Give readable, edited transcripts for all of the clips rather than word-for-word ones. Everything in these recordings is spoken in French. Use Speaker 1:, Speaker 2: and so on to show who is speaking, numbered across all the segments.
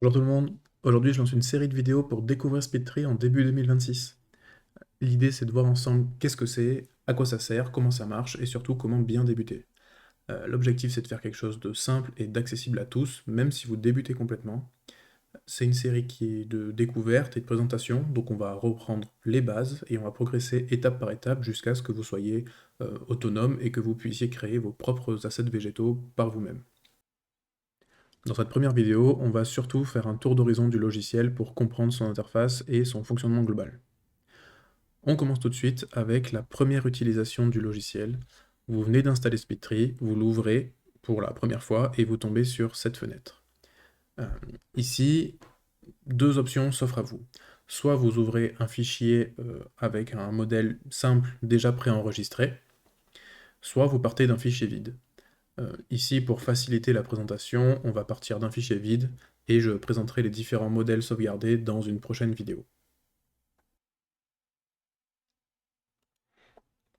Speaker 1: Bonjour tout le monde, aujourd'hui je lance une série de vidéos pour découvrir SpeedTree en début 2026. L'idée c'est de voir ensemble qu'est-ce que c'est, à quoi ça sert, comment ça marche et surtout comment bien débuter. L'objectif c'est de faire quelque chose de simple et d'accessible à tous, même si vous débutez complètement. C'est une série qui est de découverte et de présentation, donc on va reprendre les bases et on va progresser étape par étape jusqu'à ce que vous soyez autonome et que vous puissiez créer vos propres assets végétaux par vous-même. Dans cette première vidéo, on va surtout faire un tour d'horizon du logiciel pour comprendre son interface et son fonctionnement global. On commence tout de suite avec la première utilisation du logiciel. Vous venez d'installer SpeedTree, vous l'ouvrez pour la première fois et vous tombez sur cette fenêtre. Euh, Ici, deux options s'offrent à vous. Soit vous ouvrez un fichier avec un modèle simple déjà préenregistré, soit vous partez d'un fichier vide. Ici, pour faciliter la présentation, on va partir d'un fichier vide et je présenterai les différents modèles sauvegardés dans une prochaine vidéo.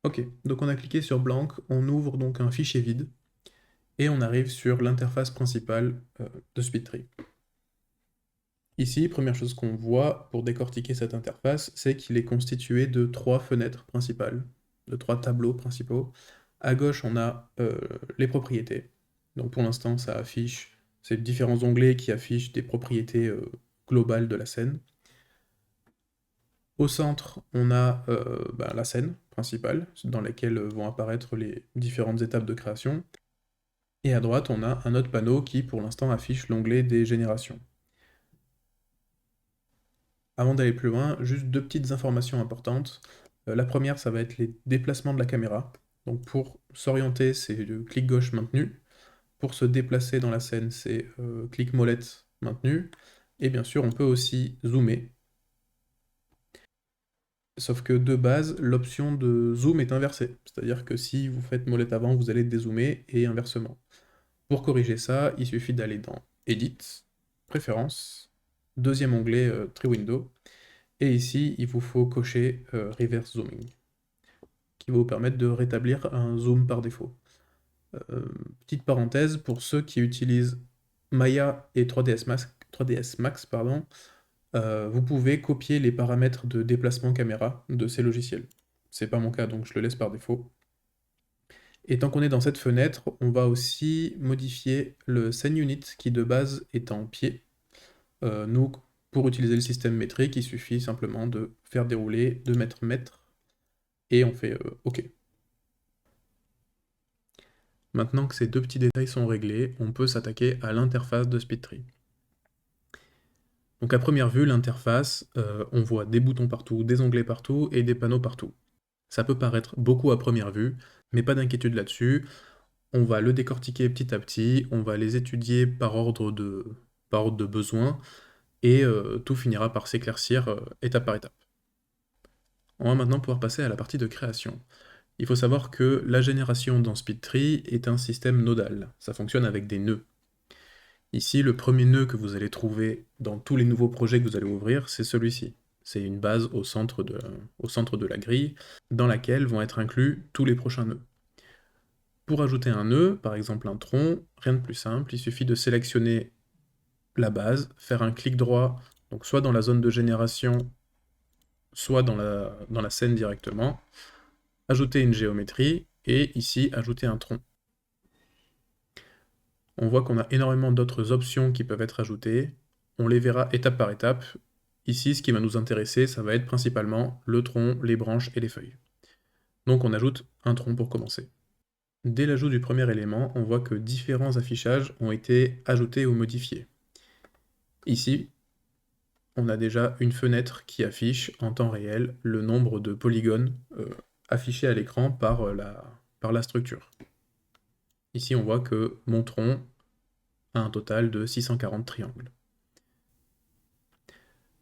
Speaker 1: Ok, donc on a cliqué sur Blank, on ouvre donc un fichier vide et on arrive sur l'interface principale de SpeedTree. Ici, première chose qu'on voit pour décortiquer cette interface, c'est qu'il est constitué de trois fenêtres principales, de trois tableaux principaux. À gauche, on a les propriétés. Donc pour l'instant, ça affiche ces différents onglets qui affichent des propriétés globales de la scène. Au centre, on a la scène principale, dans laquelle vont apparaître les différentes étapes de création. Et à droite, on a un autre panneau qui, pour l'instant, affiche l'onglet des générations. Avant d'aller plus loin, juste deux petites informations importantes. La première, ça va être les déplacements de la caméra. Donc pour s'orienter, c'est le clic gauche maintenu. Pour se déplacer dans la scène, c'est clic molette maintenu. Et bien sûr, on peut aussi zoomer. Sauf que de base, l'option de zoom est inversée. C'est-à-dire que si vous faites molette avant, vous allez dézoomer et inversement. Pour corriger ça, il suffit d'aller dans Edit, Préférences, deuxième onglet Tree Window, et ici, il vous faut cocher Reverse Zooming, qui va vous permettre de rétablir un zoom par défaut. Petite parenthèse, pour ceux qui utilisent Maya et 3ds Max, pardon, vous pouvez copier les paramètres de déplacement caméra de ces logiciels. C'est pas mon cas, donc je le laisse par défaut. Et tant qu'on est dans cette fenêtre, on va aussi modifier le scene unit qui de base est en pied. Nous, pour utiliser le système métrique, il suffit simplement de faire dérouler, de mettre mètre, et on fait OK. Maintenant que ces deux petits détails sont réglés, on peut s'attaquer à l'interface de SpeedTree. Donc à première vue, l'interface, on voit des boutons partout, des onglets partout et des panneaux partout. Ça peut paraître beaucoup à première vue, mais pas d'inquiétude là-dessus. On va le décortiquer petit à petit, on va les étudier par ordre de besoin, et tout finira par s'éclaircir étape par étape. On va maintenant pouvoir passer à la partie de création. Il faut savoir que la génération dans SpeedTree est un système nodal, ça fonctionne avec des nœuds. Ici, le premier nœud que vous allez trouver dans tous les nouveaux projets que vous allez ouvrir, c'est celui-ci. C'est une base au centre de la grille, dans laquelle vont être inclus tous les prochains nœuds. Pour ajouter un nœud, par exemple un tronc, rien de plus simple, il suffit de sélectionner la base, faire un clic droit, donc soit dans la zone de génération, soit dans la scène directement, ajouter une géométrie, et ici, ajouter un tronc. On voit qu'on a énormément d'autres options qui peuvent être ajoutées, on les verra étape par étape. Ici, ce qui va nous intéresser, ça va être principalement le tronc, les branches et les feuilles. Donc on ajoute un tronc pour commencer. Dès l'ajout du premier élément, on voit que différents affichages ont été ajoutés ou modifiés. Ici, on a déjà une fenêtre qui affiche en temps réel le nombre de polygones affichés à l'écran par la structure. Ici, on voit que mon tronc a un total de 640 triangles.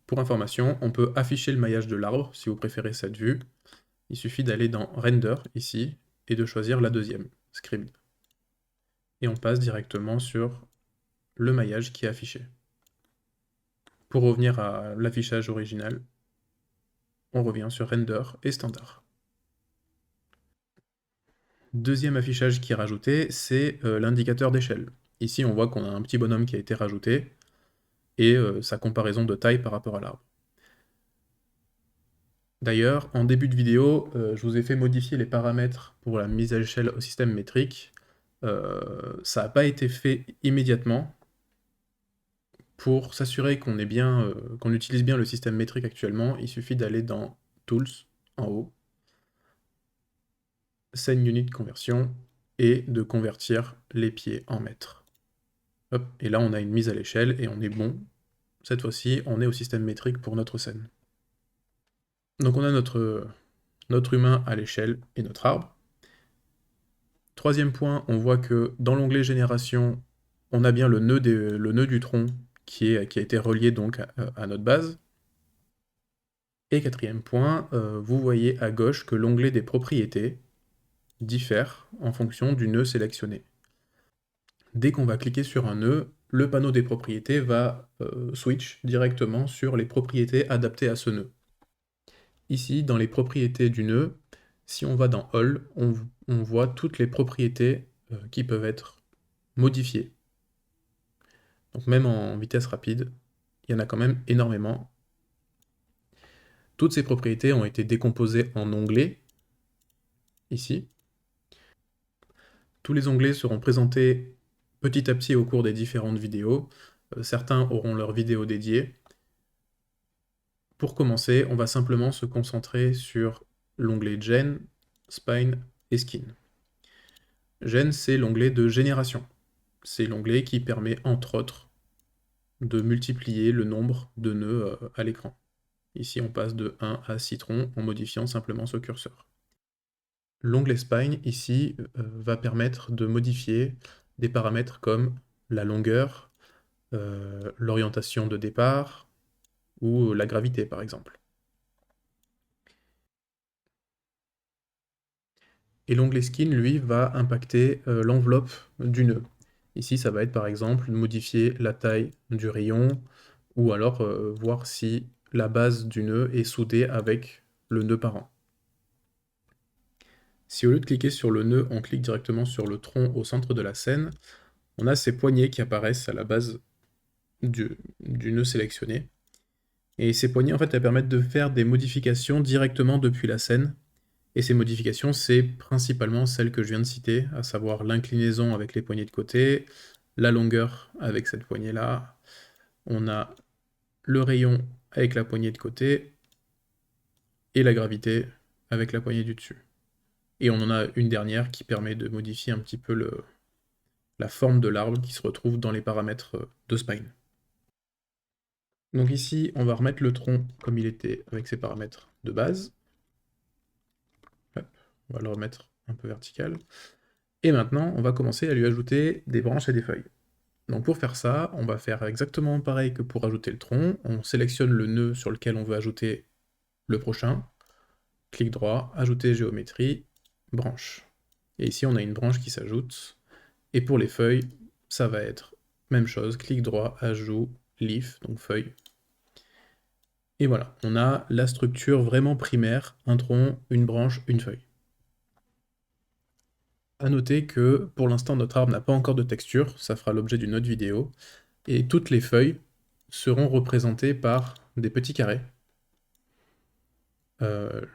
Speaker 1: Pour information, on peut afficher le maillage de l'arbre si vous préférez cette vue. Il suffit d'aller dans Render, ici, et de choisir la deuxième, Script. Et on passe directement sur le maillage qui est affiché. Pour revenir à l'affichage original, on revient sur Render et Standard. Deuxième affichage qui est rajouté, c'est l'indicateur d'échelle. Ici, on voit qu'on a un petit bonhomme qui a été rajouté, et sa comparaison de taille par rapport à l'arbre. D'ailleurs, en début de vidéo, je vous ai fait modifier les paramètres pour la mise à l'échelle au système métrique. Ça n'a pas été fait immédiatement. Pour s'assurer qu'on qu'on utilise bien le système métrique actuellement, il suffit d'aller dans Tools, en haut, Scene Unit Conversion, et de convertir les pieds en mètres. Hop, et là on a une mise à l'échelle et on est bon. Cette fois-ci, on est au système métrique pour notre scène. Donc on a notre humain à l'échelle et notre arbre. Troisième point, on voit que dans l'onglet Génération, on a bien le nœud du tronc qui a été relié donc à notre base. Et quatrième point, vous voyez à gauche que l'onglet des propriétés diffère en fonction du nœud sélectionné. Dès qu'on va cliquer sur un nœud, le panneau des propriétés va switch directement sur les propriétés adaptées à ce nœud. Ici, dans les propriétés du nœud, si on va dans All, on voit toutes les propriétés qui peuvent être modifiées. Donc même en vitesse rapide, il y en a quand même énormément. Toutes ces propriétés ont été décomposées en onglets, ici. Tous les onglets seront présentés petit à petit au cours des différentes vidéos. Certains auront leur vidéo dédiée. Pour commencer, on va simplement se concentrer sur l'onglet Gen, Spine et Skin. Gen, c'est l'onglet de génération. C'est l'onglet qui permet, entre autres, de multiplier le nombre de nœuds à l'écran. Ici, on passe de 1 à 6 troncs en modifiant simplement ce curseur. L'onglet Spine, ici, va permettre de modifier des paramètres comme la longueur, l'orientation de départ, ou la gravité, par exemple. Et l'onglet Skin, lui, va impacter l'enveloppe du nœud. Ici, ça va être, par exemple, de modifier la taille du rayon, ou alors voir si la base du nœud est soudée avec le nœud parent. Si au lieu de cliquer sur le nœud, on clique directement sur le tronc au centre de la scène, on a ces poignées qui apparaissent à la base du nœud sélectionné. Et ces poignées, en fait, elles permettent de faire des modifications directement depuis la scène. Et ces modifications, c'est principalement celles que je viens de citer, à savoir l'inclinaison avec les poignées de côté, la longueur avec cette poignée-là, on a le rayon avec la poignée de côté, et la gravité avec la poignée du dessus. Et on en a une dernière qui permet de modifier un petit peu la forme de l'arbre qui se retrouve dans les paramètres de Spine. Donc ici, on va remettre le tronc comme il était avec ses paramètres de base. Hop, on va le remettre un peu vertical. Et maintenant, on va commencer à lui ajouter des branches et des feuilles. Donc pour faire ça, on va faire exactement pareil que pour ajouter le tronc. On sélectionne le nœud sur lequel on veut ajouter le prochain. Clic droit, ajouter géométrie, branche. Et ici, on a une branche qui s'ajoute. Et pour les feuilles, ça va être même chose, clic droit, ajout, leaf, donc feuille. Et voilà, on a la structure vraiment primaire, un tronc, une branche, une feuille. A noter que pour l'instant notre arbre n'a pas encore de texture, ça fera l'objet d'une autre vidéo, et toutes les feuilles seront représentées par des petits carrés.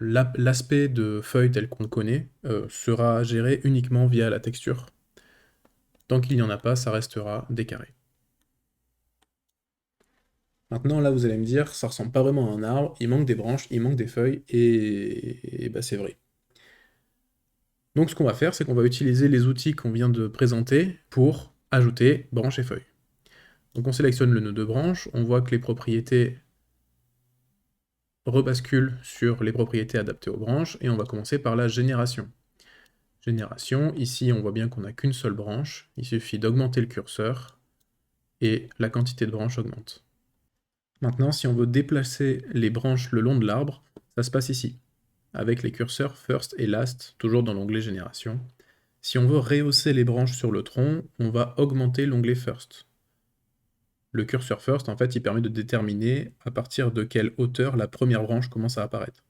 Speaker 1: L'aspect de feuille tel qu'on le connaît sera géré uniquement via la texture. Tant qu'il n'y en a pas, ça restera des carrés. Maintenant, là, vous allez me dire, ça ressemble pas vraiment à un arbre, il manque des branches, il manque des feuilles, et bah, c'est vrai. Donc ce qu'on va faire, c'est qu'on va utiliser les outils qu'on vient de présenter pour ajouter branches et feuilles. Donc on sélectionne le nœud de branche, on voit que les propriétés rebasculent sur les propriétés adaptées aux branches, et on va commencer par la génération. Génération, ici on voit bien qu'on n'a qu'une seule branche, il suffit d'augmenter le curseur, et la quantité de branches augmente. Maintenant, si on veut déplacer les branches le long de l'arbre, ça se passe ici, avec les curseurs First et Last, toujours dans l'onglet Génération. Si on veut rehausser les branches sur le tronc, on va augmenter l'onglet First. Le curseur First, en fait, il permet de déterminer à partir de quelle hauteur la première branche commence à apparaître.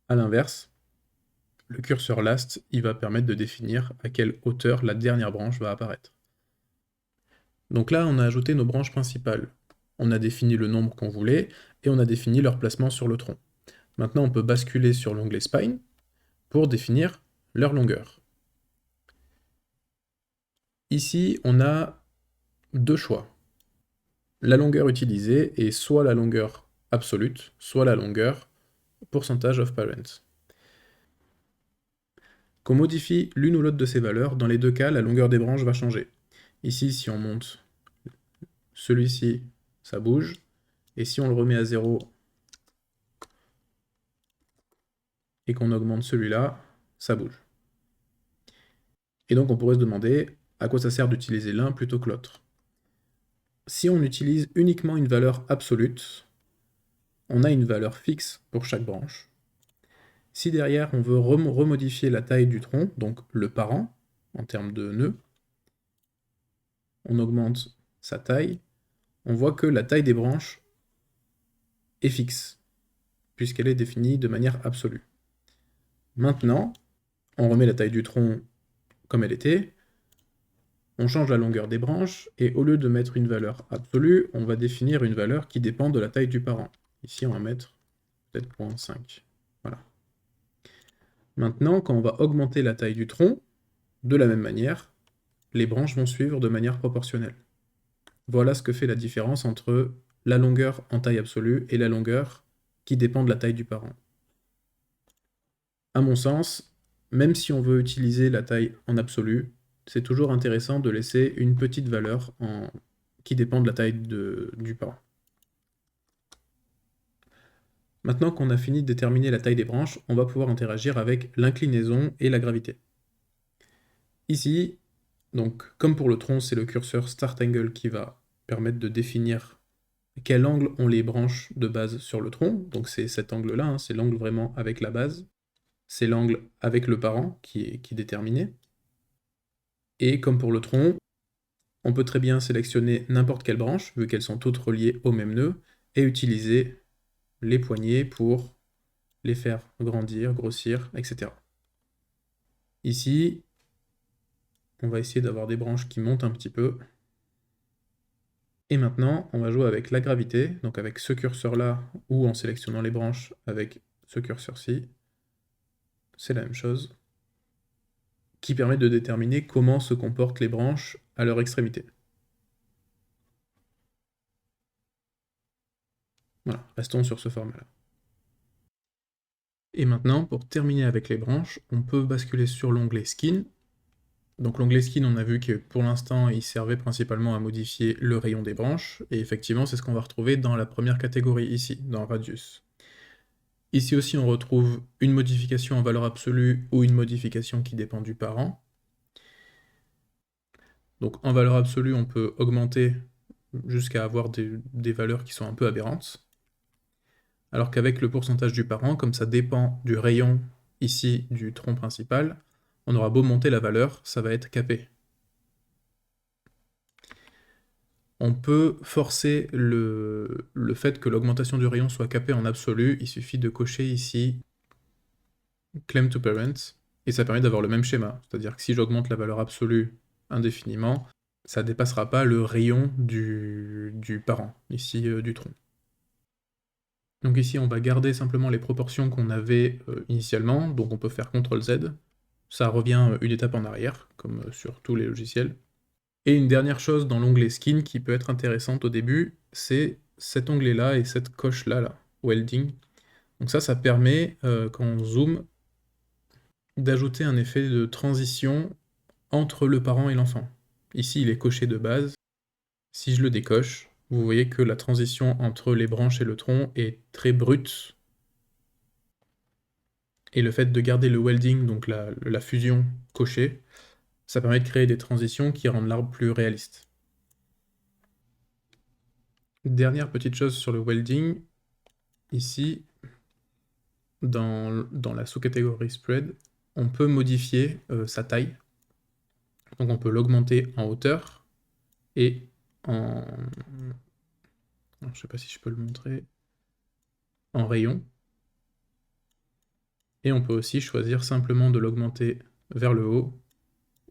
Speaker 1: A l'inverse, le curseur Last, il va permettre de définir à quelle hauteur la dernière branche va apparaître. Donc là, on a ajouté nos branches principales. On a défini le nombre qu'on voulait, et on a défini leur placement sur le tronc. Maintenant, on peut basculer sur l'onglet Spine pour définir leur longueur. Ici, on a deux choix. La longueur utilisée est soit la longueur absolue, soit la longueur percentage of parents. Qu'on modifie l'une ou l'autre de ces valeurs, dans les deux cas, la longueur des branches va changer. Ici, si on monte celui-ci, ça bouge, et si on le remet à 0 et qu'on augmente celui-là, ça bouge. Et donc on pourrait se demander à quoi ça sert d'utiliser l'un plutôt que l'autre. Si on utilise uniquement une valeur absolue, on a une valeur fixe pour chaque branche. Si derrière on veut remodifier la taille du tronc, donc le parent, en termes de nœuds, on augmente sa taille, on voit que la taille des branches est fixe, puisqu'elle est définie de manière absolue. Maintenant, on remet la taille du tronc comme elle était, on change la longueur des branches, et au lieu de mettre une valeur absolue, on va définir une valeur qui dépend de la taille du parent. Ici, on va mettre peut-être 0.5. Voilà. Maintenant, quand on va augmenter la taille du tronc, de la même manière, les branches vont suivre de manière proportionnelle. Voilà ce que fait la différence entre la longueur en taille absolue et la longueur qui dépend de la taille du parent. À mon sens, même si on veut utiliser la taille en absolu, c'est toujours intéressant de laisser une petite valeur qui dépend de la taille du parent. Maintenant qu'on a fini de déterminer la taille des branches, on va pouvoir interagir avec l'inclinaison et la gravité. Ici, donc, comme pour le tronc, c'est le curseur Start Angle qui va permettre de définir quel angle ont les branches de base sur le tronc. Donc c'est cet angle-là, hein, c'est l'angle vraiment avec la base. C'est l'angle avec le parent qui est déterminé. Et comme pour le tronc, on peut très bien sélectionner n'importe quelle branche, vu qu'elles sont toutes reliées au même nœud, et utiliser les poignées pour les faire grandir, grossir, etc. Ici, on va essayer d'avoir des branches qui montent un petit peu. Et maintenant, on va jouer avec la gravité, donc avec ce curseur-là, ou en sélectionnant les branches avec ce curseur-ci. C'est la même chose, qui permet de déterminer comment se comportent les branches à leur extrémité. Voilà, restons sur ce format-là. Et maintenant, pour terminer avec les branches, on peut basculer sur l'onglet Skin. Donc l'onglet Skin, on a vu que pour l'instant, il servait principalement à modifier le rayon des branches, et effectivement, c'est ce qu'on va retrouver dans la première catégorie ici, dans Radius. Ici aussi, on retrouve une modification en valeur absolue ou une modification qui dépend du parent. Donc en valeur absolue, on peut augmenter jusqu'à avoir des valeurs qui sont un peu aberrantes. Alors qu'avec le pourcentage du parent, comme ça dépend du rayon ici du tronc principal, on aura beau monter la valeur, ça va être capé. On peut forcer le fait que l'augmentation du rayon soit capée en absolu, il suffit de cocher ici Claim to Parent, et ça permet d'avoir le même schéma. C'est-à-dire que si j'augmente la valeur absolue indéfiniment, ça ne dépassera pas le rayon du parent, ici du tronc. Donc ici, on va garder simplement les proportions qu'on avait initialement, donc on peut faire CTRL-Z. Ça revient une étape en arrière, comme sur tous les logiciels. Et une dernière chose dans l'onglet Skin qui peut être intéressante au début, c'est cet onglet-là et cette coche-là, Welding. Donc ça permet, quand on zoome, d'ajouter un effet de transition entre le parent et l'enfant. Ici, il est coché de base. Si je le décoche, vous voyez que la transition entre les branches et le tronc est très brute. Et le fait de garder le welding, donc la fusion cochée, ça permet de créer des transitions qui rendent l'arbre plus réaliste. Dernière petite chose sur le welding, ici, dans la sous-catégorie spread, on peut modifier sa taille. Donc on peut l'augmenter en hauteur et en... je ne sais pas si je peux le montrer. En rayon. Et on peut aussi choisir simplement de l'augmenter vers le haut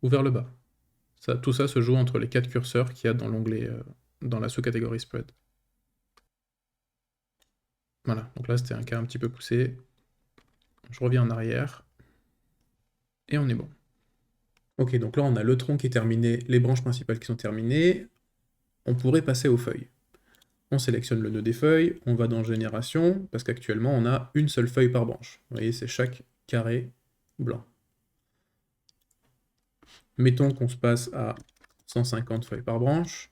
Speaker 1: ou vers le bas. Tout ça se joue entre les 4 curseurs qu'il y a dans l'onglet, dans la sous-catégorie spread. Voilà, donc là c'était un cas un petit peu poussé. Je reviens en arrière, et on est bon. Ok, donc là on a le tronc qui est terminé, les branches principales qui sont terminées, on pourrait passer aux feuilles. On sélectionne le nœud des feuilles, on va dans Génération, parce qu'actuellement on a une seule feuille par branche. Vous voyez, c'est chaque carré blanc. Mettons qu'on se passe à 150 feuilles par branche,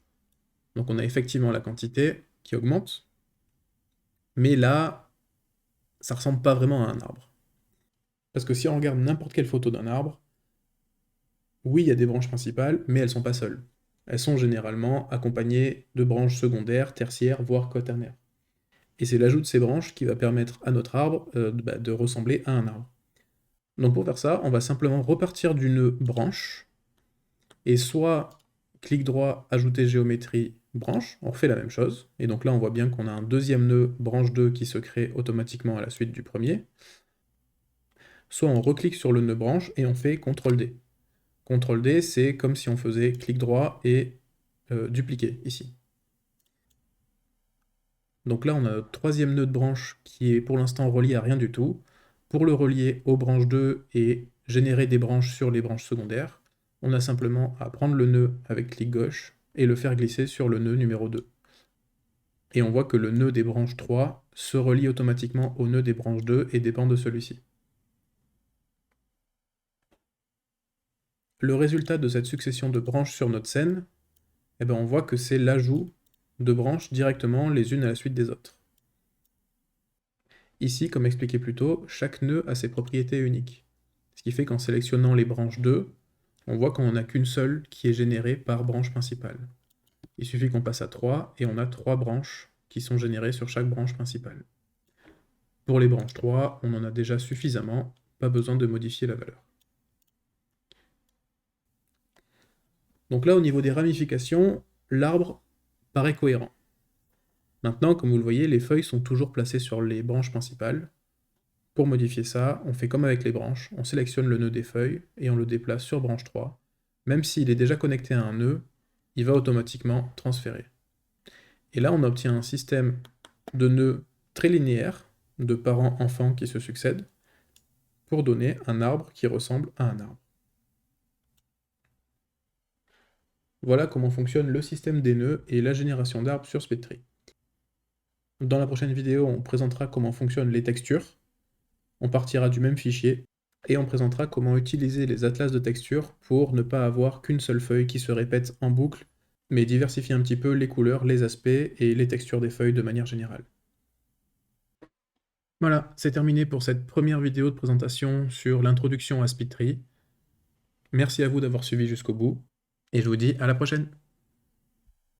Speaker 1: donc on a effectivement la quantité qui augmente, mais là, ça ressemble pas vraiment à un arbre. Parce que si on regarde n'importe quelle photo d'un arbre, oui, il y a des branches principales, mais elles sont pas seules. Elles sont généralement accompagnées de branches secondaires, tertiaires, voire quaternaires. Et c'est l'ajout de ces branches qui va permettre à notre arbre de ressembler à un arbre. Donc pour faire ça, on va simplement repartir du nœud branche, et soit clic droit, ajouter géométrie, branche, on refait la même chose, et donc là on voit bien qu'on a un deuxième nœud branche 2 qui se crée automatiquement à la suite du premier, soit on reclique sur le nœud branche et on fait CTRL D. CTRL D, c'est comme si on faisait clic droit et dupliquer, ici. Donc là, on a notre troisième nœud de branche qui est pour l'instant relié à rien du tout. Pour le relier aux branches 2 et générer des branches sur les branches secondaires, on a simplement à prendre le nœud avec clic gauche et le faire glisser sur le nœud numéro 2. Et on voit que le nœud des branches 3 se relie automatiquement au nœud des branches 2 et dépend de celui-ci. Le résultat de cette succession de branches sur notre scène, eh ben on voit que c'est l'ajout de branches directement les unes à la suite des autres. Ici, comme expliqué plus tôt, chaque nœud a ses propriétés uniques. Ce qui fait qu'en sélectionnant les branches 2, on voit qu'on n'a qu'une seule qui est générée par branche principale. Il suffit qu'on passe à 3 et on a 3 branches qui sont générées sur chaque branche principale. Pour les branches 3, on en a déjà suffisamment, pas besoin de modifier la valeur. Donc là, au niveau des ramifications, l'arbre paraît cohérent. Maintenant, comme vous le voyez, les feuilles sont toujours placées sur les branches principales. Pour modifier ça, on fait comme avec les branches, on sélectionne le nœud des feuilles et on le déplace sur branche 3. Même s'il est déjà connecté à un nœud, il va automatiquement transférer. Et là, on obtient un système de nœuds très linéaire, de parents-enfants qui se succèdent, pour donner un arbre qui ressemble à un arbre. Voilà comment fonctionne le système des nœuds et la génération d'arbres sur SpeedTree. Dans la prochaine vidéo, on présentera comment fonctionnent les textures, on partira du même fichier, et on présentera comment utiliser les atlas de textures pour ne pas avoir qu'une seule feuille qui se répète en boucle, mais diversifier un petit peu les couleurs, les aspects et les textures des feuilles de manière générale. Voilà, c'est terminé pour cette première vidéo de présentation sur l'introduction à SpeedTree. Merci à vous d'avoir suivi jusqu'au bout, et je vous dis à la prochaine.